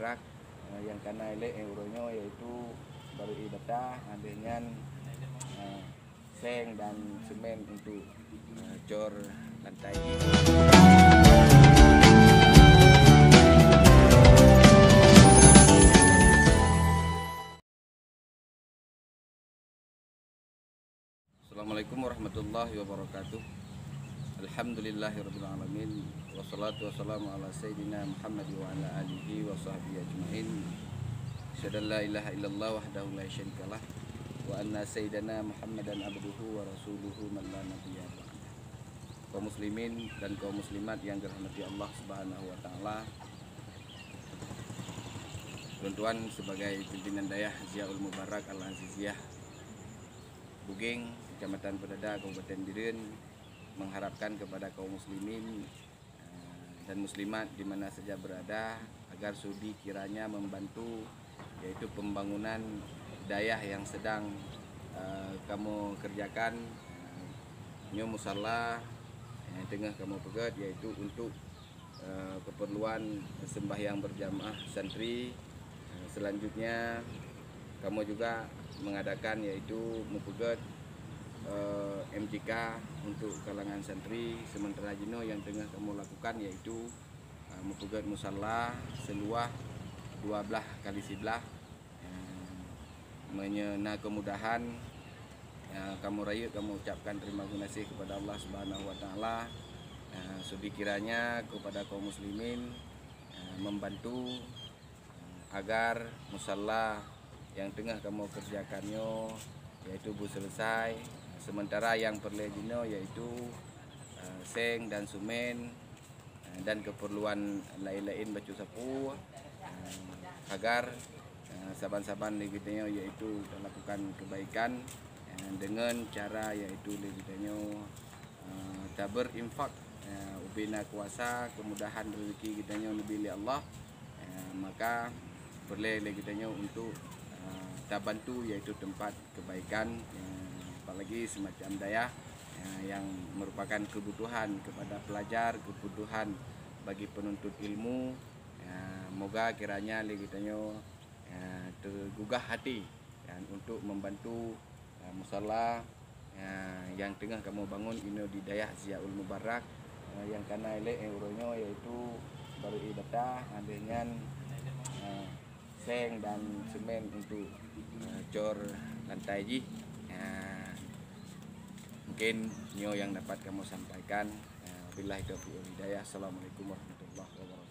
Mubarak yang kana elek euronya yaitu baru ibadah dengan seng dan semen untuk cor lantai. Assalamualaikum warahmatullahi wabarakatuh. Alhamdulillahirabbil alamin wassalatu wassalamu ala sayyidina Muhammad wa ala alihi wa sahbihi ajmain. Asyhadu an la ilaha illallah wahdahu la syarikalah wa anna sayyidana Muhammadan abduhu wa rasuluhu man la nabiyya ba'da. Kaum muslimin dan kaum muslimat yang dirahmati Allah Subhanahu wa taala. Tuan-tuan, sebagai pimpinan Dayah Ziaul Mubarak Al-Aziziyah Buging, Kecamatan Pedada, Kabupaten Biren, mengharapkan kepada kaum muslimin dan muslimat di mana saja berada agar sudi kiranya membantu yaitu pembangunan dayah yang sedang kamu kerjakan, nyo musalla yang tengah kamu pegat, yaitu untuk keperluan sembahyang berjamaah santri. Selanjutnya kamu juga mengadakan yaitu mempegat MCK untuk kalangan santri. Sementara jino yang tengah kamu lakukan yaitu mempegat musalla seluas 12 kali sebelah, menyena kemudahan kamu raya, kamu ucapkan terima kasih kepada Allah Subhanahu wa taala. Sudi kiranya kepada kaum muslimin membantu agar musalla yang tengah kamu kerjakannya yaitu selesai. Sementara yang perlejino yaitu seng dan sumen dan keperluan lain-lain baju sapu agar saban-saban legitnya yaitu melakukan kebaikan dengan cara yaitu legitnya taber infak ubina kuasa kemudahan rezeki kitanya lebih Allah, maka boleh legitnya untuk kita bantu yaitu tempat kebaikan, apalagi semacam dayah yang merupakan kebutuhan kepada pelajar, kebutuhan bagi penuntut ilmu. Moga kiranya legitnya tergugah hati untuk membantu musalla yang tengah kamu bangun ini di Dayah Ziaul Mubarak yang kana elek euronya yaitu baru ibadah dengan seng dan semen untuk cor lantai ji. Mungkin nyo yang dapat kamu sampaikan. Wabillahi taufiq wal hidayah. Assalamualaikum warahmatullahi wabarakatuh.